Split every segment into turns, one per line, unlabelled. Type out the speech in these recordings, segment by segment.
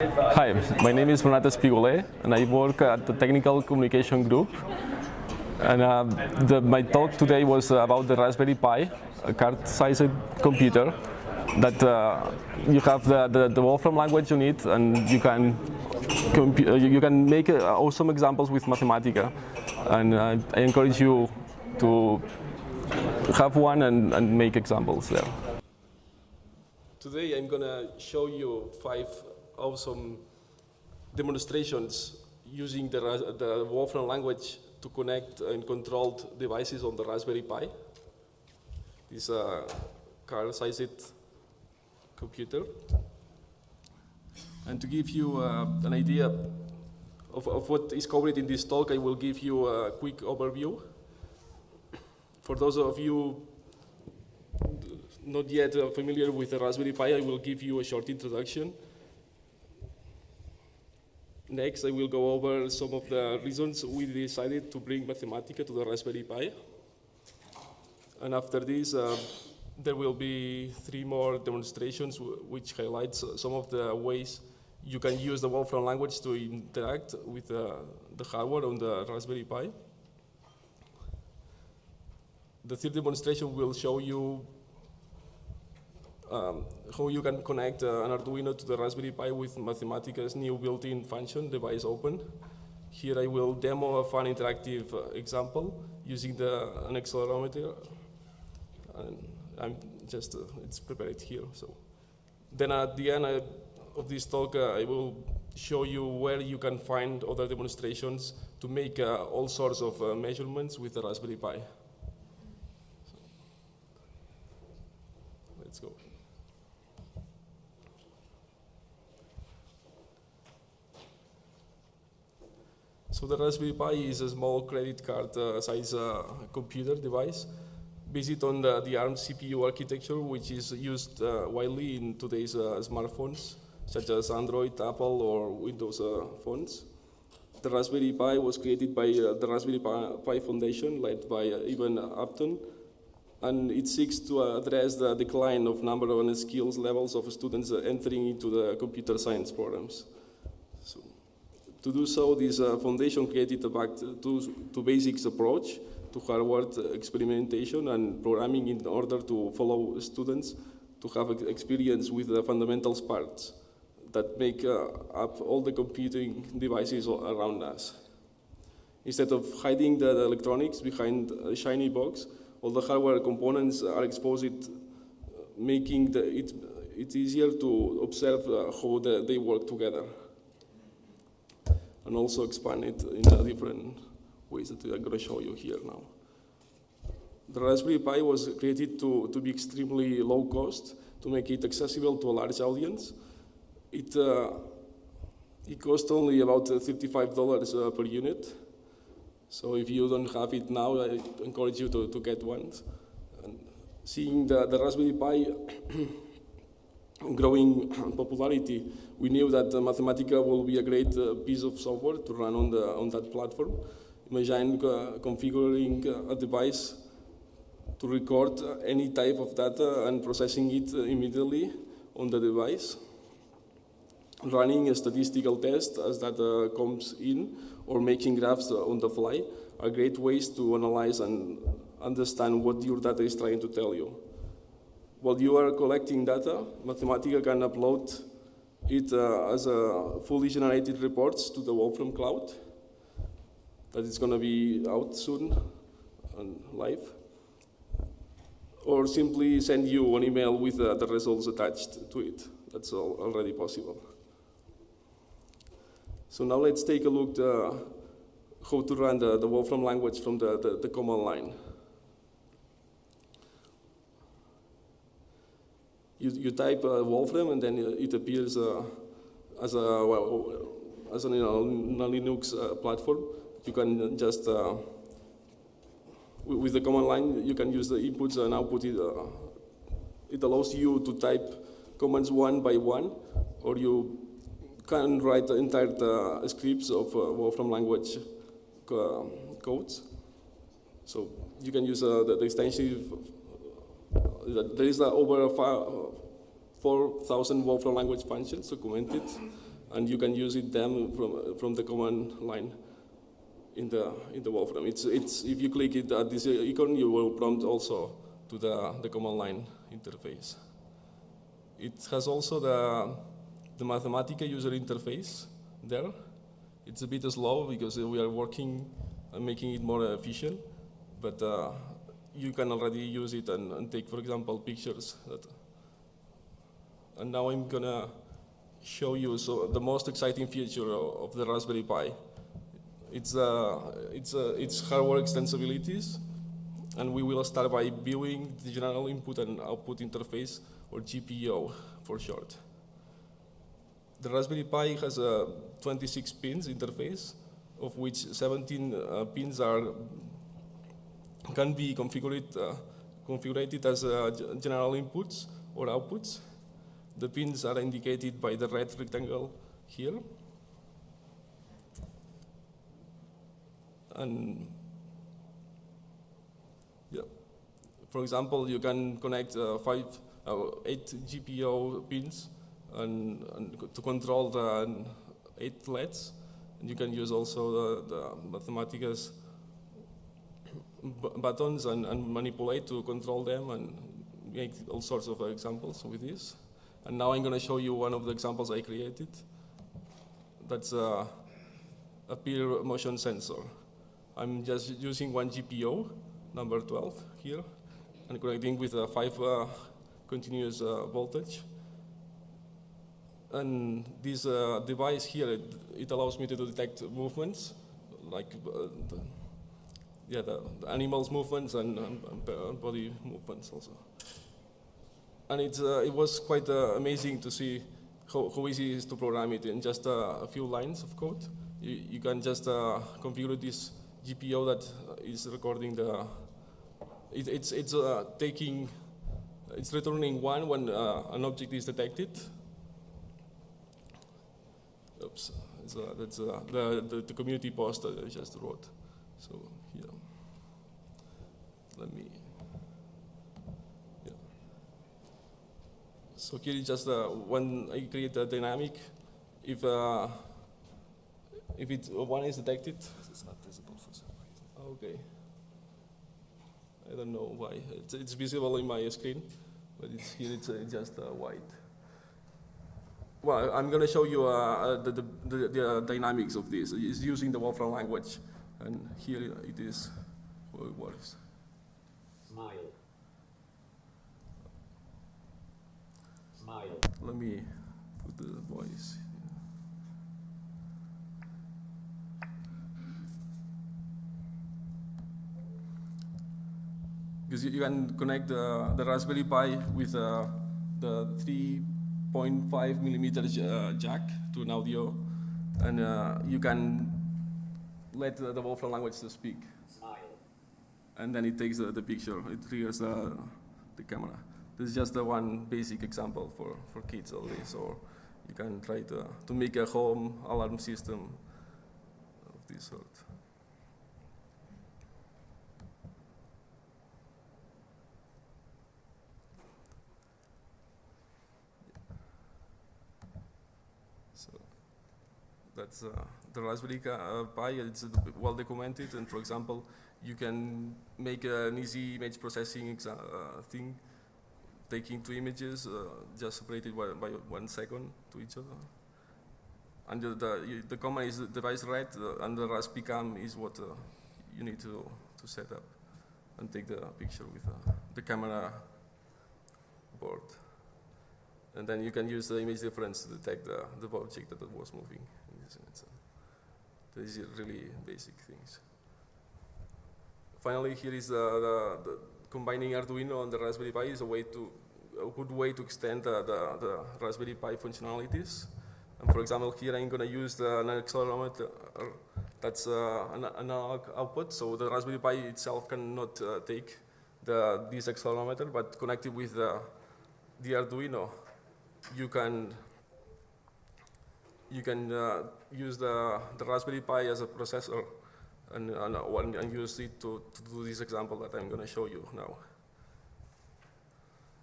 Hi, my name is Renata Spigole, and I work at the Technical Communication Group. And my talk today was about the Raspberry Pi, a card-sized computer that you have the Wolfram language on it, and you can make awesome examples with Mathematica. And I encourage you to have one and make examples there. Today I'm going to show you 5 awesome demonstrations using the Wolfram language to connect and control devices on the Raspberry Pi. This car-sized computer. And to give you an idea of what is covered in this talk, I will give you a quick overview. For those of you not yet familiar with the Raspberry Pi, I will give you a short introduction. Next, I will go over some of the reasons we decided to bring Mathematica to the Raspberry Pi. And after this, there will be 3 more demonstrations which highlights some of the ways you can use the Wolfram language to interact with the hardware on the Raspberry Pi. The 3rd demonstration will show you how you can connect an Arduino to the Raspberry Pi with Mathematica's new built-in function, device open. Here I will demo a fun interactive example using an accelerometer. And it's prepared here. So then at the end of this talk, I will show you where you can find other demonstrations to make all sorts of measurements with the Raspberry Pi. So, let's go. So the Raspberry Pi is a small credit card size computer device based on the ARM CPU architecture, which is used widely in today's smartphones, such as Android, Apple, or Windows phones. The Raspberry Pi was created by the Raspberry Pi Foundation, led by Ivan Upton, and it seeks to address the decline of number and skills levels of students entering into the computer science programs. To do so, this foundation created a back to basics approach to hardware experimentation and programming in order to follow students to have experience with the fundamentals parts that make up all the computing devices around us. Instead of hiding the electronics behind a shiny box, all the hardware components are exposed, making it easier to observe how they work together, and also expand it in different ways that I'm going to show you here now. The Raspberry Pi was created to be extremely low cost, to make it accessible to a large audience. It cost only about $35 per unit. So if you don't have it now, I encourage you to get one. And seeing the Raspberry Pi growing popularity, we knew that Mathematica will be a great piece of software to run on that platform. Imagine configuring a device to record any type of data and processing it immediately on the device. Running a statistical test as data comes in, or making graphs on the fly are great ways to analyze and understand what your data is trying to tell you. While you are collecting data, Mathematica can upload it as fully generated reports to the Wolfram Cloud. That is going to be out soon and live. Or simply send you an email with the results attached to it. That's already possible. So now let's take a look at how to run the Wolfram language from the command line. You type Wolfram, and then it appears as a Linux platform. You can just, with the command line, you can use the inputs and output. It allows you to type commands one by one, or you can write the entire scripts of Wolfram language codes. So you can use the extensive. There is over 4,000 Wolfram language functions documented and you can use them from the command line in the Wolfram. It's if you click it at this icon, you will prompt also to the command line interface. It has also the Mathematica user interface there. It's a bit slow because we are working on making it more efficient, but you can already use it and take, for example, pictures. And now I'm gonna show you the most exciting feature of the Raspberry Pi. It's hardware extensibilities, and we will start by viewing the general input and output interface, or GPIO for short. The Raspberry Pi has a 26 pins interface, of which 17 pins can be configured as general inputs or outputs. The pins are indicated by the red rectangle here. And yeah, for example, you can connect 8 GPIO pins and to control the 8 LEDs. And you can use also the Mathematica's buttons and manipulate to control them and make all sorts of examples with this. And now I'm going to show you one of the examples I created. That's a peer motion sensor. I'm just using one GPIO, number 12 here, and connecting with a 5 continuous voltage. And this device here, it allows me to detect movements, like the animals' movements and body movements also. And it was quite amazing to see how easy it is to program it in just a few lines of code. You can just configure this GPIO that is recording it's returning 1 when an object is detected. Oops, that's the community post that I just wrote. So here, let me. Yeah. So here is just when I create a dynamic, if one is detected, it's not visible for some reason. Okay. I don't know why. It's visible in my screen, but here it's just white. Well, I'm going to show you the dynamics of this. It's using the Wolfram language, and here it is how it works.
Smile. Smile.
Let me put the voice here. Because you can connect the Raspberry Pi with the 3.5 millimeter jack to an audio, and you can let the Wolfram language to speak.
Smile.
And then it takes the picture. It triggers the camera. This is just one basic example for kids only. So you can try to make a home alarm system of this sort. So that's the Raspberry Pi. It's well documented, and for example, you can make an easy image processing thing, taking 2 images, just separated by 1 second to each other. And the command is device read, and the Raspberry cam is what you need to set up and take the picture with the camera board. And then you can use the image difference to detect the object that was moving. So these are really basic things. Finally, here is the combining Arduino and the Raspberry Pi is a good way to extend the Raspberry Pi functionalities. And for example, here I'm going to use an accelerometer that's an analog output, so the Raspberry Pi itself cannot take this accelerometer, but connected with the Arduino, you can use the Raspberry Pi as a processor and use it to do this example that I'm going to show you now.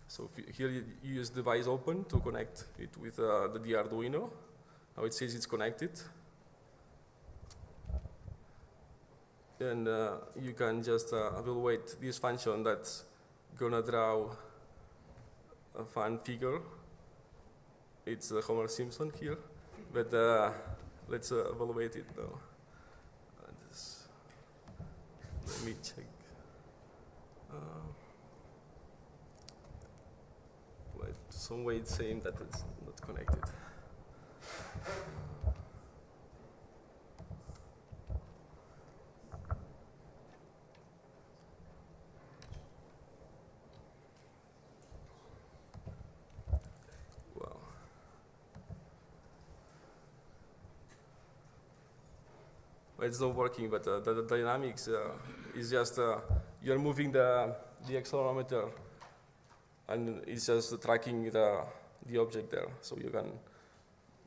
So here you use device open to connect it with the Arduino, Now it says it's connected. And you can just evaluate this function that's gonna draw a fun figure. It's Homer Simpson here, but let's evaluate it now. Let me check. Wait, some way it's saying that it's not connected. Wow. Well, it's not working, but the dynamics is just you're moving the accelerometer, and it's just tracking the object there, so you can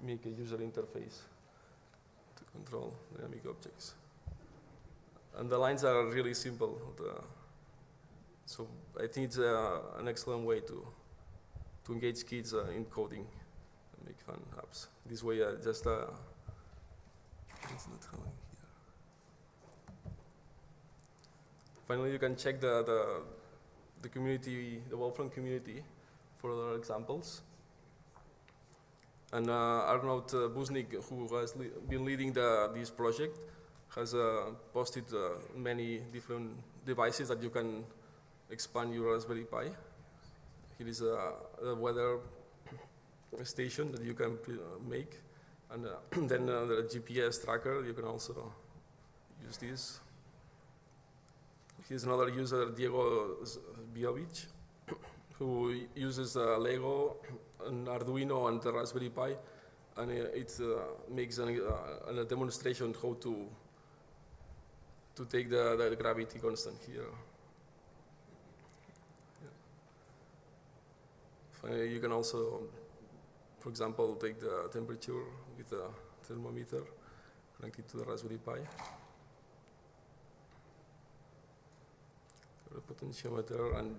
make a user interface to control dynamic objects. And the lines are really simple, so I think it's an excellent way to engage kids in coding and make fun apps. This way, just it's not coming here. Finally, you can check the community, the Wolfram community, for other examples. And Arnold Busnik, who has been leading this project, has posted many different devices that you can expand your Raspberry Pi. Here is a weather station that you can make, and then the GPS tracker, you can also use this. Here's another user, Diego Biovich, who uses Lego and Arduino and the Raspberry Pi, and it makes a demonstration how to take the gravity constant here. Yeah. Finally, you can also, for example, take the temperature with a thermometer, connect it to the Raspberry Pi. The potentiometer, and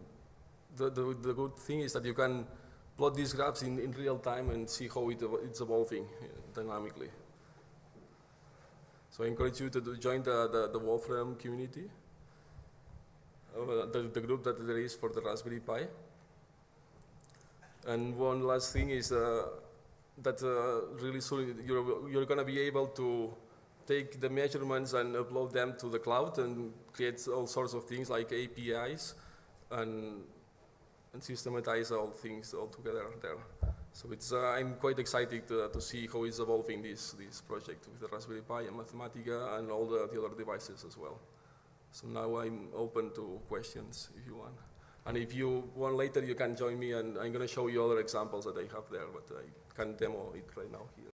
the good thing is that you can plot these graphs in real time and see how it's evolving dynamically. So I encourage you to join the Wolfram community, the group that there is for the Raspberry Pi. And one last thing is that really soon you're going to be able to take the measurements and upload them to the cloud and create all sorts of things like APIs and systematize all things all together there. So I'm quite excited to see how it's evolving this project with the Raspberry Pi and Mathematica and all the other devices as well. So now I'm open to questions if you want. And if you want later, you can join me, and I'm going to show you other examples that I have there, but I can't demo it right now here.